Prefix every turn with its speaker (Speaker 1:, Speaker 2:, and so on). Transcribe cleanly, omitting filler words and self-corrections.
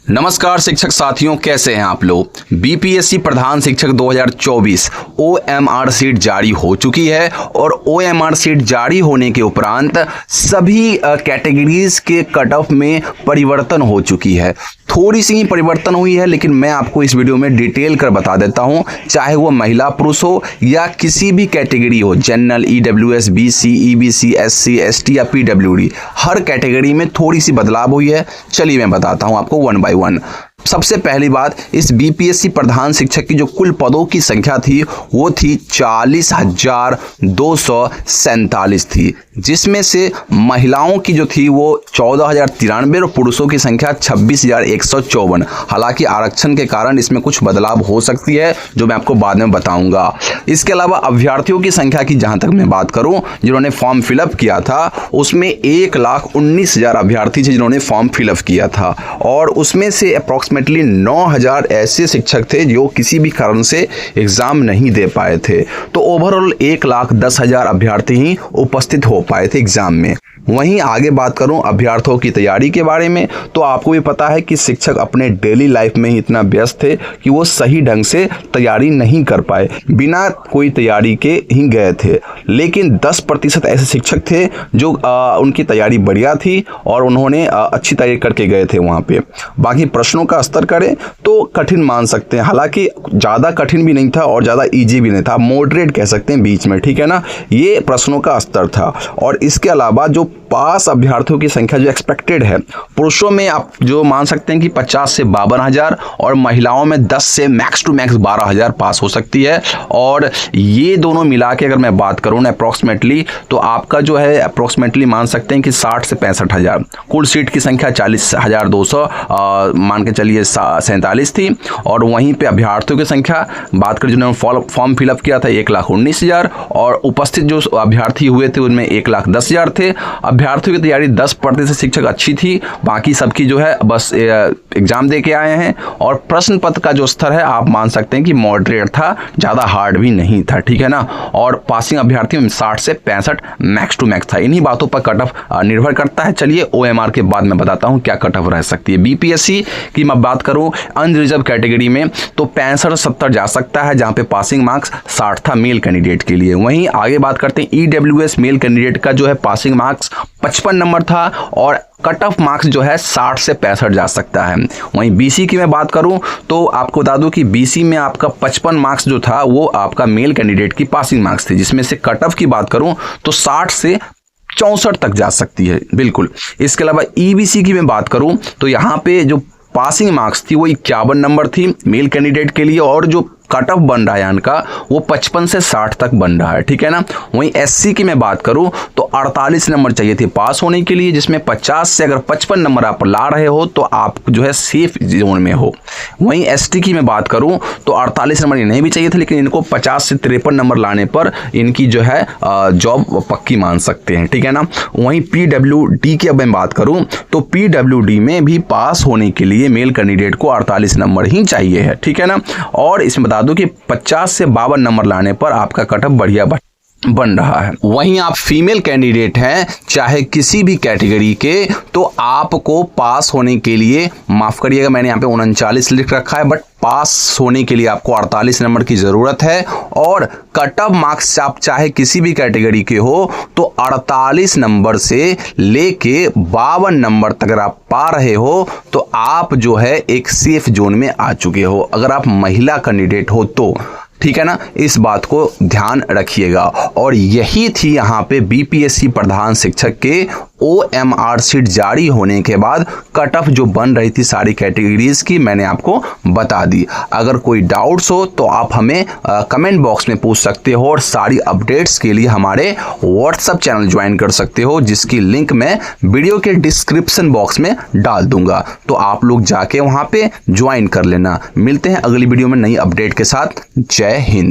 Speaker 1: नमस्कार शिक्षक साथियों, कैसे हैं आप लोग। बीपीएससी प्रधान शिक्षक 2024 ओएमआर सीट जारी हो चुकी है और ओएमआर सीट जारी होने के उपरांत सभी कैटेगरीज के कट ऑफ में परिवर्तन हो चुकी है। थोड़ी सी ही परिवर्तन हुई है, लेकिन मैं आपको इस वीडियो में डिटेल कर बता देता हूं, चाहे वो महिला पुरुष हो या किसी भी कैटेगरी हो, general, EWS, BC, EBC, SC, ST या पीडब्ल्यूडी, हर कैटेगरी में थोड़ी सी बदलाव हुई है। चलिए मैं बताता हूं आपको वन बाय वन। सबसे पहली बात, इस बीपीएससी प्रधान शिक्षक की जो कुल पदों की संख्या थी वो थी 40,247 थी, जिसमें से महिलाओं की जो थी वो 14,093 और पुरुषों की संख्या 26,154। हालांकि आरक्षण के कारण इसमें कुछ बदलाव हो सकती है, जो मैं आपको बाद में बताऊंगा। इसके अलावा अभ्यर्थियों की संख्या की जहां तक मैं बात करूं, जिन्होंने फॉर्म फिलअप किया था उसमें 1,19,000 अभ्यर्थी थे जिन्होंने फॉर्म फिलअप किया था, और उसमें से अप्रॉक्सीमेटली 9,000 ऐसे शिक्षक थे जो किसी भी कारण से एग्जाम नहीं दे पाए थे। तो ओवरऑल 1,10,000 अभ्यर्थी ही उपस्थित हो पाए थे एग्जाम में। वहीं आगे बात करूं अभ्यर्थियों की तैयारी के बारे में, तो आपको भी पता है कि शिक्षक अपने डेली लाइफ में ही इतना व्यस्त थे कि वो सही ढंग से तैयारी नहीं कर पाए, बिना कोई तैयारी के ही गए थे। लेकिन 10% ऐसे शिक्षक थे जो उनकी तैयारी बढ़िया थी और उन्होंने अच्छी तैयारी करके गए थे वहाँ पे। बाकी प्रश्नों का स्तर करें तो कठिन मान सकते हैं, हालांकि ज़्यादा कठिन भी नहीं था और ज़्यादा ईजी भी नहीं था, मॉडरेट कह सकते हैं, बीच में, ठीक है ना। ये प्रश्नों का स्तर था। और इसके अलावा जो पास अभ्यर्थियों की संख्या जो एक्सपेक्टेड है, पुरुषों में आप जो मान सकते हैं कि 50 से 52,000 और महिलाओं में 10 से मैक्स टू मैक्स 12,000 पास हो सकती है। और ये दोनों मिला के अगर मैं बात करूँ ना अप्रॉक्सीमेटली, तो आपका जो है अप्रॉक्सीमेटली मान सकते हैं कि 60 से 65,000। कुल सीट की संख्या 40,200 मान के चलिए 47 थी। और वहीं पे अभ्यर्थियों की संख्या बात करें जिन्होंने फॉर्म फिलअप किया था 1,19,000, और उपस्थित जो अभ्यर्थी हुए थे उनमें 1,10,000 थे। अभ्यर्थियों की तैयारी 10% शिक्षक अच्छी थी, बाकी सबकी जो है बस एग्जाम दे के आए हैं। और प्रश्न पत्र का जो स्तर है आप मान सकते हैं कि मॉडरेट था, ज़्यादा हार्ड भी नहीं था, ठीक है ना। और पासिंग अभ्यर्थियों में 60 से 65 मैक्स टू मैक्स था। इन्हीं बातों पर कट ऑफ निर्भर करता है। चलिए ओएमआर के बाद मैं बताता हूँ क्या कट ऑफ रह सकती है। बीपीएससी की मैं बात करूँ अनरिजर्व कैटेगरी में तो 65-70 जा सकता है, जहाँ पे पासिंग मार्क्स 60 था मेल कैंडिडेट के लिए। वहीं आगे बात करते हैं ईडब्ल्यूएस मेल कैंडिडेट का जो है पासिंग मार्क्स 55 नंबर था और कट ऑफ मार्क्स जो है 60 से 65 जा सकता है। वहीं बीसी की मैं बात करूं तो आपको बता दूं कि बीसी में आपका 55 मार्क्स जो था वो आपका मेल कैंडिडेट की पासिंग मार्क्स थे, जिसमें से कट ऑफ की बात करूं तो 60 से 64 तक जा सकती है, बिल्कुल। इसके अलावा ईबीसी की मैं बात करूं तो यहाँ पे जो पासिंग मार्क्स थी वो 51 नंबर थी मेल कैंडिडेट के लिए, और जो कट ऑफ बन रहा है इनका वो 55 से 60 तक बन रहा है, ठीक है ना। वहीं एससी की मैं बात करूं तो 48 नंबर चाहिए थे पास होने के लिए, जिसमें 50 से अगर 55 नंबर आप ला रहे हो तो आप जो है सेफ जोन में हो। वहीं एसटी की मैं बात करूं तो 48 नंबर नहीं भी चाहिए थे, लेकिन इनको 50 से 53 नंबर लाने पर इनकी जो है जॉब पक्की मान सकते हैं, ठीक है ना। वहीं पीडब्ल्यूडी की अब मैं बात करूं तो पीडब्ल्यूडी में भी पास होने के लिए मेल कैंडिडेट को 48 नंबर ही चाहिए है, ठीक है ना। और इसमें बता दूं कि 50 से 52 नंबर लाने पर आपका कट ऑफ बढ़िया बन रहा है। वहीं आप फीमेल कैंडिडेट हैं चाहे किसी भी कैटेगरी के, तो आपको पास होने के लिए, माफ करिएगा मैंने यहाँ पे 39 लिख रखा है, बट पास होने के लिए आपको 48 नंबर की ज़रूरत है। और कट ऑफ मार्क्स आप चाहे किसी भी कैटेगरी के हो तो 48 नंबर से लेके 52 नंबर तक अगर आप पा रहे हो तो आप जो है एक सेफ जोन में आ चुके हो, अगर आप महिला कैंडिडेट हो तो, ठीक है ना। इस बात को ध्यान रखिएगा। और यही थी यहाँ पे बीपीएससी प्रधान शिक्षक के ओएमआर सीट जारी होने के बाद कट ऑफ जो बन रही थी सारी कैटेगरीज की, मैंने आपको बता दी। अगर कोई डाउट्स हो तो आप हमें कमेंट बॉक्स में पूछ सकते हो, और सारी अपडेट्स के लिए हमारे व्हाट्सएप चैनल ज्वाइन कर सकते हो, जिसकी लिंक मैं वीडियो के डिस्क्रिप्शन बॉक्स में डाल दूंगा, तो आप लोग जाके वहाँ पे ज्वाइन कर लेना। मिलते हैं अगली वीडियो में नई अपडेट के साथ। जय हिंद।